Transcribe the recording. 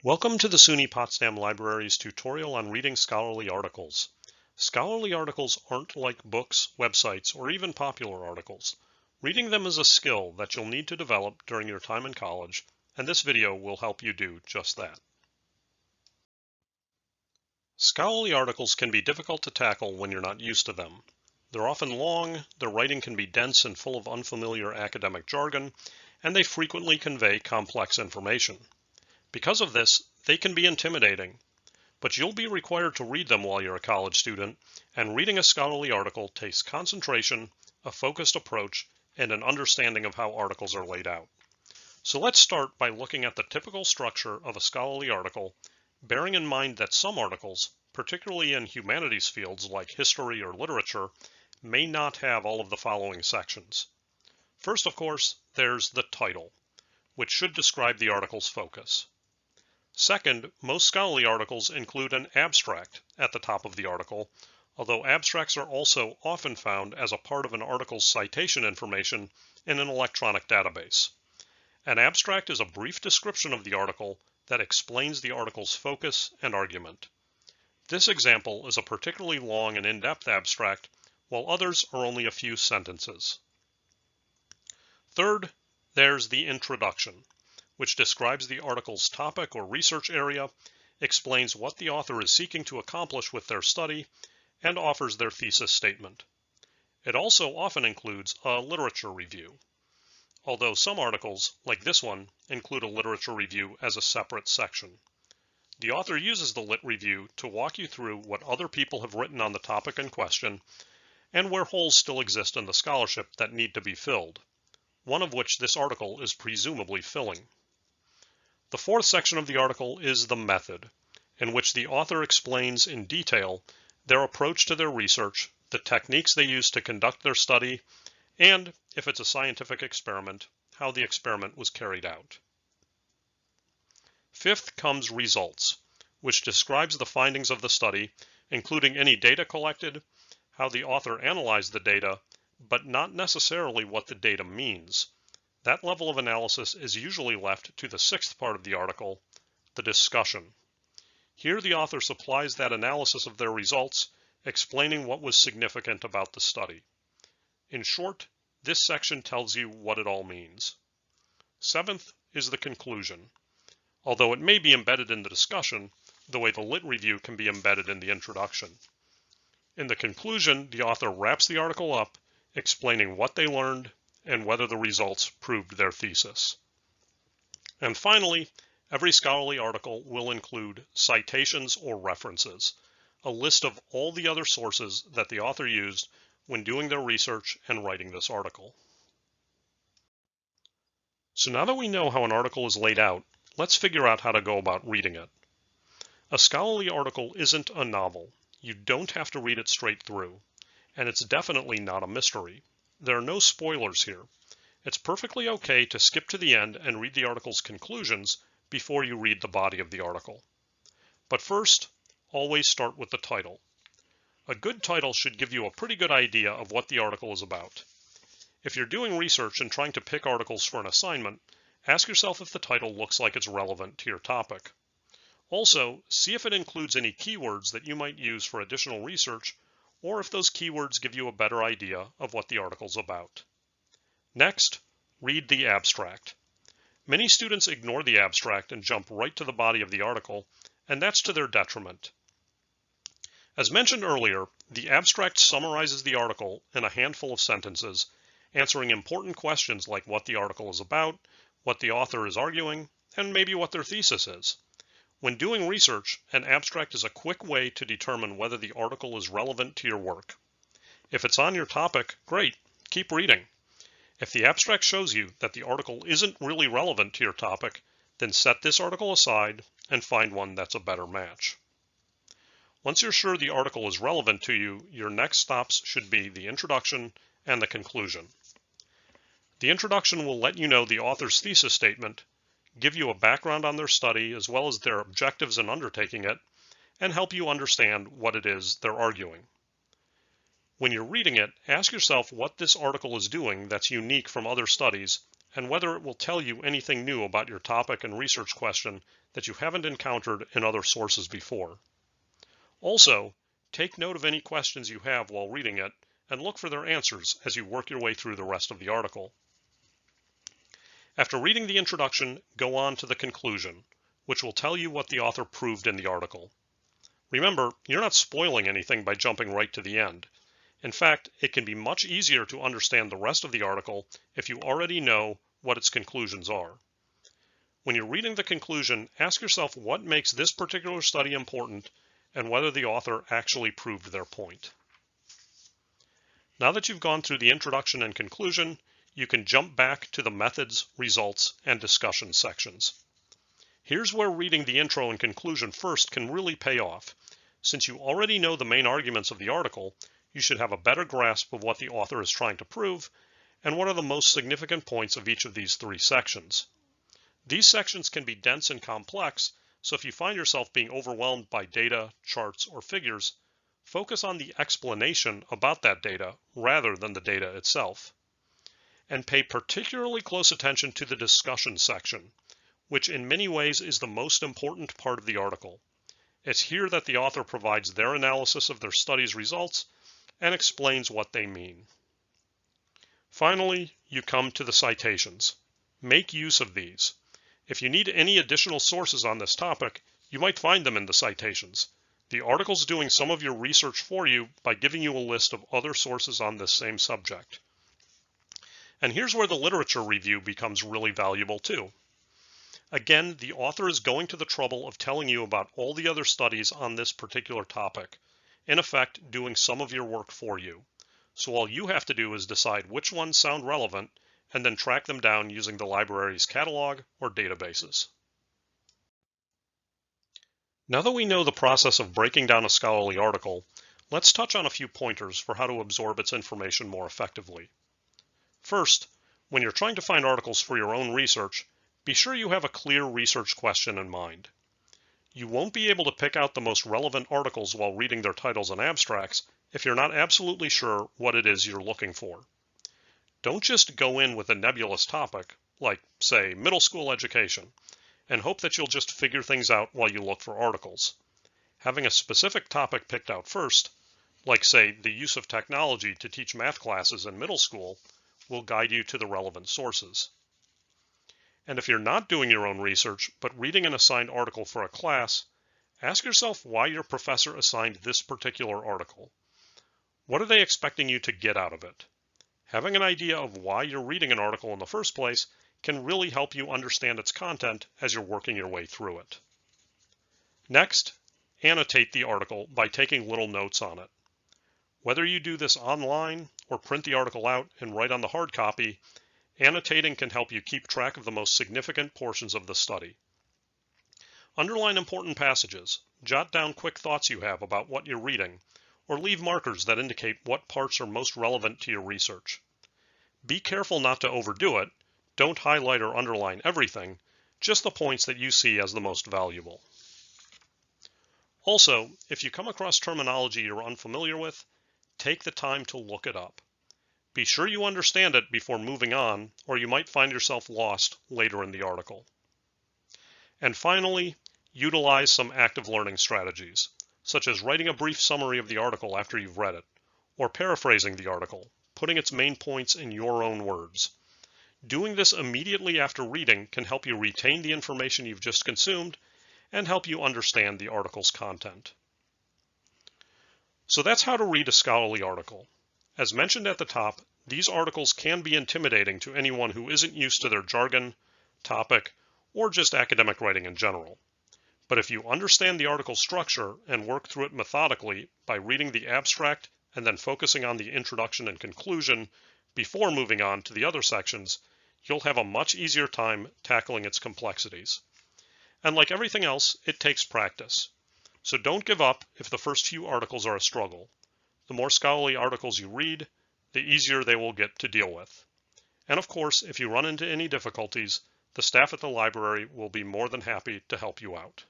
Welcome to the SUNY Potsdam Library's tutorial on reading scholarly articles. Scholarly articles aren't like books, websites, or even popular articles. Reading them is a skill that you'll need to develop during your time in college, and this video will help you do just that. Scholarly articles can be difficult to tackle when you're not used to them. They're often long, their writing can be dense and full of unfamiliar academic jargon, and they frequently convey complex information. Because of this, they can be intimidating. But you'll be required to read them while you're a college student, and reading a scholarly article takes concentration, a focused approach, and an understanding of how articles are laid out. So let's start by looking at the typical structure of a scholarly article, bearing in mind that some articles, particularly in humanities fields like history or literature, may not have all of the following sections. First, of course, there's the title, which should describe the article's focus. Second, most scholarly articles include an abstract at the top of the article, although abstracts are also often found as a part of an article's citation information in an electronic database. An abstract is a brief description of the article that explains the article's focus and argument. This example is a particularly long and in-depth abstract, while others are only a few sentences. Third, there's the introduction, which describes the article's topic or research area, explains what the author is seeking to accomplish with their study, and offers their thesis statement. It also often includes a literature review, although some articles, like this one, include a literature review as a separate section. The author uses the lit review to walk you through what other people have written on the topic in question, and where holes still exist in the scholarship that need to be filled, one of which this article is presumably filling. The fourth section of the article is the method, in which the author explains in detail their approach to their research, the techniques they use to conduct their study, and, if it's a scientific experiment, how the experiment was carried out. Fifth comes results, which describes the findings of the study, including any data collected, how the author analyzed the data, but not necessarily what the data means. That level of analysis is usually left to the sixth part of the article, the discussion. Here the author supplies that analysis of their results, explaining what was significant about the study. In short, this section tells you what it all means. Seventh is the conclusion. Although it may be embedded in the discussion, the way the lit review can be embedded in the introduction. In the conclusion, the author wraps the article up, explaining what they learned and whether the results proved their thesis. And finally, every scholarly article will include citations or references, a list of all the other sources that the author used when doing their research and writing this article. So now that we know how an article is laid out, let's figure out how to go about reading it. A scholarly article isn't a novel. You don't have to read it straight through, and it's definitely not a mystery. There are no spoilers here. It's perfectly okay to skip to the end and read the article's conclusions before you read the body of the article. But first, always start with the title. A good title should give you a pretty good idea of what the article is about. If you're doing research and trying to pick articles for an assignment, ask yourself if the title looks like it's relevant to your topic. Also, see if it includes any keywords that you might use for additional research, or if those keywords give you a better idea of what the article's about. Next, read the abstract. Many students ignore the abstract and jump right to the body of the article, and that's to their detriment. As mentioned earlier, the abstract summarizes the article in a handful of sentences, answering important questions like what the article is about, what the author is arguing, and maybe what their thesis is. When doing research, an abstract is a quick way to determine whether the article is relevant to your work. If it's on your topic, great, keep reading. If the abstract shows you that the article isn't really relevant to your topic, then set this article aside and find one that's a better match. Once you're sure the article is relevant to you, your next stops should be the introduction and the conclusion. The introduction will let you know the author's thesis statement, give you a background on their study as well as their objectives in undertaking it, and help you understand what it is they're arguing. When you're reading it, ask yourself what this article is doing that's unique from other studies, and whether it will tell you anything new about your topic and research question that you haven't encountered in other sources before. Also, take note of any questions you have while reading it and look for their answers as you work your way through the rest of the article. After reading the introduction, go on to the conclusion, which will tell you what the author proved in the article. Remember, you're not spoiling anything by jumping right to the end. In fact, it can be much easier to understand the rest of the article if you already know what its conclusions are. When you're reading the conclusion, ask yourself what makes this particular study important and whether the author actually proved their point. Now that you've gone through the introduction and conclusion, you can jump back to the methods, results, and discussion sections. Here's where reading the intro and conclusion first can really pay off. Since you already know the main arguments of the article, you should have a better grasp of what the author is trying to prove and what are the most significant points of each of these three sections. These sections can be dense and complex, so if you find yourself being overwhelmed by data, charts, or figures, focus on the explanation about that data rather than the data itself. And pay particularly close attention to the discussion section, which in many ways is the most important part of the article. It's here that the author provides their analysis of their study's results and explains what they mean. Finally, you come to the citations. Make use of these. If you need any additional sources on this topic, you might find them in the citations. The article's doing some of your research for you by giving you a list of other sources on this same subject. And here's where the literature review becomes really valuable too. Again, the author is going to the trouble of telling you about all the other studies on this particular topic, in effect doing some of your work for you. So all you have to do is decide which ones sound relevant and then track them down using the library's catalog or databases. Now that we know the process of breaking down a scholarly article, let's touch on a few pointers for how to absorb its information more effectively. First, when you're trying to find articles for your own research, be sure you have a clear research question in mind. You won't be able to pick out the most relevant articles while reading their titles and abstracts if you're not absolutely sure what it is you're looking for. Don't just go in with a nebulous topic, like, say, middle school education, and hope that you'll just figure things out while you look for articles. Having a specific topic picked out first, like, say, the use of technology to teach math classes in middle school, will guide you to the relevant sources. And if you're not doing your own research, but reading an assigned article for a class, ask yourself why your professor assigned this particular article. What are they expecting you to get out of it? Having an idea of why you're reading an article in the first place can really help you understand its content as you're working your way through it. Next, annotate the article by taking little notes on it. Whether you do this online or print the article out and write on the hard copy, annotating can help you keep track of the most significant portions of the study. Underline important passages, jot down quick thoughts you have about what you're reading, or leave markers that indicate what parts are most relevant to your research. Be careful not to overdo it. Don't highlight or underline everything, just the points that you see as the most valuable. Also, if you come across terminology you're unfamiliar with, take the time to look it up. Be sure you understand it before moving on, or you might find yourself lost later in the article. And finally, utilize some active learning strategies, such as writing a brief summary of the article after you've read it, or paraphrasing the article, putting its main points in your own words. Doing this immediately after reading can help you retain the information you've just consumed and help you understand the article's content. So that's how to read a scholarly article. As mentioned at the top, these articles can be intimidating to anyone who isn't used to their jargon, topic, or just academic writing in general. But if you understand the article structure and work through it methodically by reading the abstract and then focusing on the introduction and conclusion before moving on to the other sections, you'll have a much easier time tackling its complexities. And like everything else, it takes practice. So don't give up if the first few articles are a struggle. The more scholarly articles you read, the easier they will get to deal with. And of course, if you run into any difficulties, the staff at the library will be more than happy to help you out.